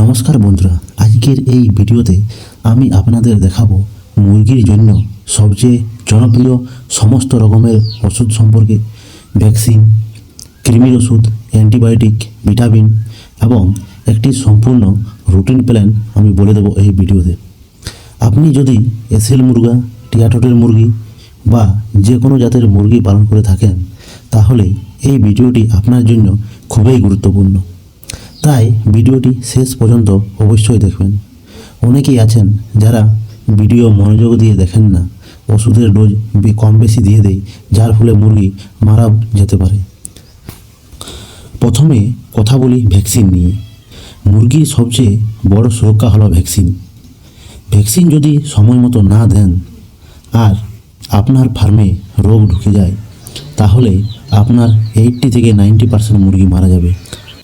নমস্কার বন্ধুরা, আজকের এই ভিডিওতে আমি আপনাদের দেখাবো মুরগির জন্য সবচেয়ে জনপ্রিয় সমস্ত রকমের ওষুধ সম্পর্কে। ভ্যাকসিন, কৃমির ওষুধ, অ্যান্টিবায়োটিক, ভিটামিন এবং একটি সম্পূর্ণ রুটিন প্ল্যান আমি বলে দেবো এই ভিডিওতে। আপনি যদি এসএল মুরগা, টিয়া ঠোঁটের মুরগি বা যে কোনো জাতের মুরগি পালন করে থাকেন, তাহলে এই ভিডিওটি আপনার জন্য খুবই গুরুত্বপূর্ণ। তাই ভিডিওটি শেষ পর্যন্ত অবশ্যই দেখবেন। অনেকেই আছেন যারা ভিডিও মনোযোগ দিয়ে দেখেন না, ওষুধের ডোজ কম বেশি দিয়ে দেয়, যার ফলে মুরগি মারা যেতে পারে। প্রথমে কথা বলি ভ্যাকসিন নিয়ে। মুরগির সবচেয়ে বড় সুরক্ষা হলো ভ্যাকসিন। ভ্যাকসিন যদি সময় মতো না দেন আর আপনার ফার্মে রোগ ঢুকে যায়, তাহলে আপনার 80 থেকে 90% মুরগি মারা যাবে।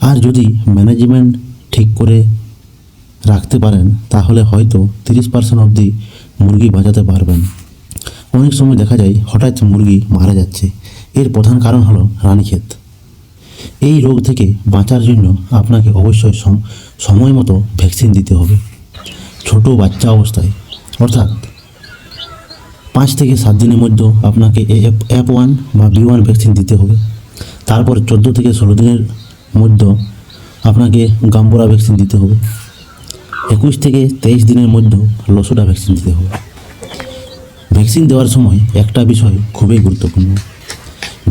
আর যদি ম্যানেজমেন্ট ঠিক করে রাখতে পারেন, তাহলে হয়তো 30% অবধি মুরগি বাঁচাতে পারবেন। অনেক সময় দেখা যায় হঠাৎ মুরগি মারা যাচ্ছে, এর প্রধান কারণ হলো রানীক্ষেত। এই রোগ থেকে বাঁচার জন্য আপনাকে অবশ্যই সময় মতো ভ্যাকসিন দিতে হবে। ছোট বাচ্চা অবস্থায় অর্থাৎ 5 থেকে 7 দিনের মধ্যে আপনাকে F1 বা B1 ভ্যাকসিন দিতে হবে। তারপর 14 থেকে 16 দিনের মধ্যে আপনাকে গাম্বোরা ভ্যাকসিন দিতে হবে। 21 থেকে 23 দিনের মধ্যে লসোটা ভ্যাকসিন দিতে হবে। ভ্যাকসিন দেওয়ার সময় একটা বিষয় খুবই গুরুত্বপূর্ণ।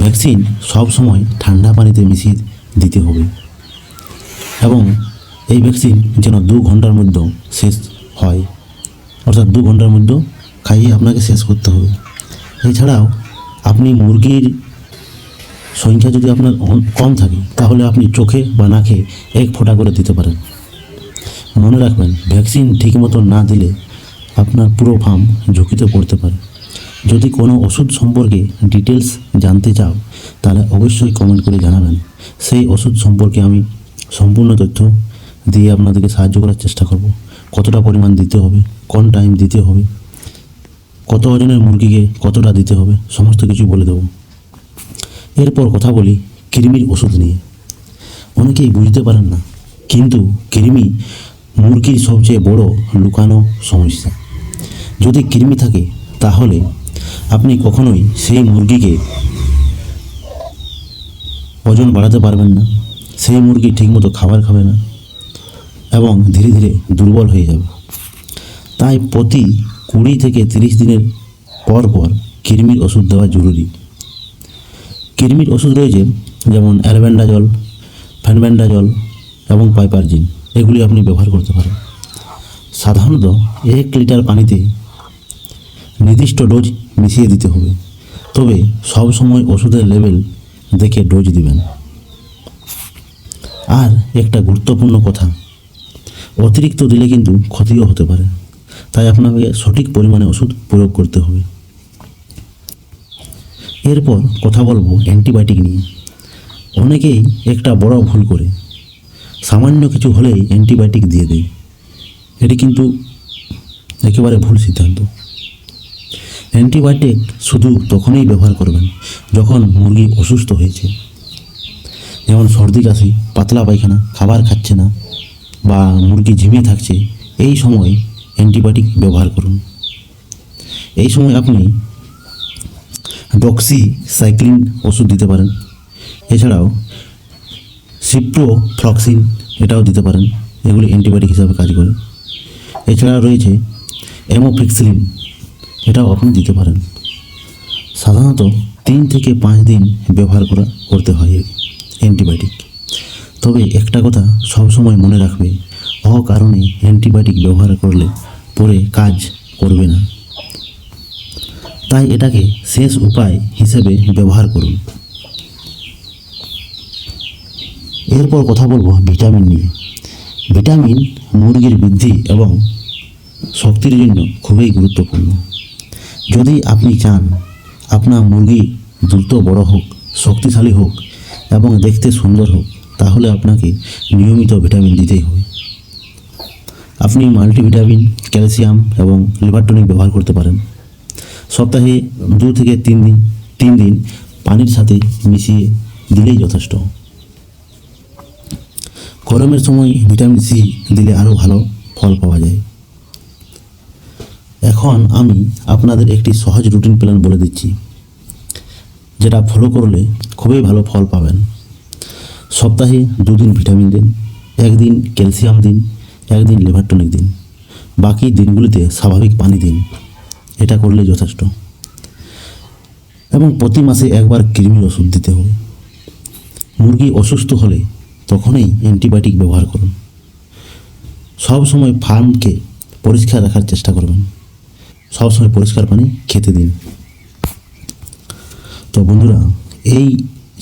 ভ্যাকসিন সব সময় ঠান্ডা পানিতে মিশিয়ে দিতে হবে এবং এই ভ্যাকসিন যেন 2 ঘন্টার মধ্যে শেষ হয়, অর্থাৎ 2 ঘন্টার মধ্যে খাইয়ে আপনাকে শেষ করতে হবে। এছাড়াও আপনি মুরগির সংখ্যা যদি আপনার কম থাকে, তাহলে আপনি চোখে বা নাকে 1 ফোঁটা করে দিতে পারেন। মনে রাখবেন, ভ্যাকসিন ঠিকমতো না দিলে আপনার পুরো ফার্ম ঝুঁকিতে পড়তে পারে। যদি কোনো ওষুধ সম্পর্কে ডিটেলস জানতে চাও, তাহলে অবশ্যই কমেন্ট করে জানাবেন। সেই ওষুধ সম্পর্কে আমি সম্পূর্ণ তথ্য দিয়ে আপনাদেরকে সাহায্য করার চেষ্টা করব। কতটা পরিমাণ দিতে হবে, কোন টাইম দিতে হবে, কত ওজনের মুরগিকে কতটা দিতে হবে, সমস্ত কিছু বলে দেবো। এরপর কথা বলি কৃমির ওষুধ নিয়ে। অনেকেই বুঝতে পারেন না, কিন্তু কৃমি মুরগির সবচেয়ে বড় লুকানো সমস্যা। যদি কৃমি থাকে, তাহলে আপনি কখনোই সেই মুরগিকে ওজন বাড়াতে পারবেন না। সেই মুরগি ঠিকমতো খাবার খাবে না এবং ধীরে ধীরে দুর্বল হয়ে যাবে। তাই প্রতি 20 থেকে 30 দিনের পর পর কৃমির ওষুধ দেওয়া জরুরি। কৃমির ওষুধ রয়েছে যেমন অ্যালবেন্ডাজল, ফেনবেন্ডাজল এবং পাইপারজিন। এগুলি আপনি ব্যবহার করতে পারেন। সাধারণত 1 লিটার পানিতে নির্দিষ্ট ডোজ মিশিয়ে দিতে হবে, তবে সব সময় ওষুধের লেভেল দেখে ডোজ দিবেন। আর একটা গুরুত্বপূর্ণ কথা, অতিরিক্ত দিলে কিন্তু ক্ষতিও হতে পারে। তাই আপনাকে সঠিক পরিমাণে ওষুধ প্রয়োগ করতে হবে। এরপর কথা বলবো অ্যান্টিবায়োটিক নিয়ে। অনেকেই একটা বড় ভুল করে সামান্য কিছু হলেই অ্যান্টিবায়োটিক দিয়ে দেয়। এটি কিন্তু একেবারে ভুল সিদ্ধান্ত। অ্যান্টিবায়োটিক শুধু তখনই ব্যবহার করবেন যখন মুরগি অসুস্থ হয়েছে, যেমন সর্দি কাশি, পাতলা পায়খানা, খাবার খাচ্ছে না বা মুরগি ঝিমিয়ে থাকছে। এই সময় অ্যান্টিবায়োটিক ব্যবহার করুন। এই সময় আপনি ডক্সিসাইক্লিন ওষুধ দিতে পারেন। এছাড়াও সিপ্রোফ্লক্সিন এটাও দিতে পারেন। এগুলি অ্যান্টিবায়োটিক হিসাবে কাজ করে। এছাড়া রয়েছে অ্যামোফিক্সিলিন, এটাও আপনি দিতে পারেন। সাধারণত 3 থেকে 5 দিন ব্যবহার করতে হয় অ্যান্টিবায়োটিক। তবে একটা কথা সবসময় মনে রাখবে, অকারণে অ্যান্টিবায়োটিক ব্যবহার করলে পরে কাজ করবে না। তাই এটাকে শেষ উপায় হিসেবে ব্যবহার করুন। এরপর কথা বলবো ভিটামিন নিয়ে। ভিটামিন মুরগির বৃদ্ধি এবং শক্তির জন্য খুবই গুরুত্বপূর্ণ। যদি আপনি চান আপনার মুরগি দ্রুত বড় হোক, শক্তিশালী হোক এবং দেখতে সুন্দর হোক, তাহলে আপনাকে নিয়মিত ভিটামিন দিতেই হবে। আপনি মাল্টিভিটামিন, ক্যালসিয়াম এবং লিভার টনিক ব্যবহার করতে পারেন। সপ্তাহে 2 থেকে 3 দিন পানির সাথে মিশিয়ে দিলেই যথেষ্ট। গরমের সময় ভিটামিন সি দিলে আরও ভালো ফল পাওয়া যায়। এখন আমি আপনাদের একটি সহজ রুটিন প্ল্যান বলে দিচ্ছি, যেটা ফলো করলে খুবই ভালো ফল পাবেন। সপ্তাহে 2 দিন ভিটামিন দিন, 1 দিন ক্যালসিয়াম দিন, 1 দিন লিভার টনিক দিন, বাকি দিনগুলিতে স্বাভাবিক পানি দিন। এটা করলে যথেষ্ট। এবং প্রতি মাসে একবার কৃমির ওষুধ দিতে হবে। মুরগি অসুস্থ হলে তখনই অ্যান্টিবায়োটিক ব্যবহার করুন। সব সময় ফার্মকে পরিষ্কার রাখার চেষ্টা করবেন। সবসময় পরিষ্কার পানি খেতে দিন। তো বন্ধুরা, এই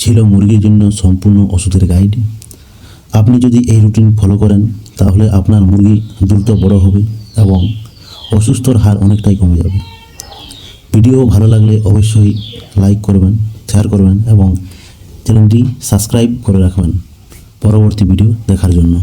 ছিল মুরগির জন্য সম্পূর্ণ ওষুধের গাইড। আপনি যদি এই রুটিন ফলো করেন তাহলে আপনার মুরগি দ্রুত বড় হবে এবং অসুস্থর হার অনেকটাই কমে যাবে। ভিডিও ভালো লাগলে অবশ্যই লাইক করবেন, শেয়ার করবেন এবং চ্যানেলটি সাবস্ক্রাইব করে রাখবেন পরবর্তী ভিডিও দেখার জন্য।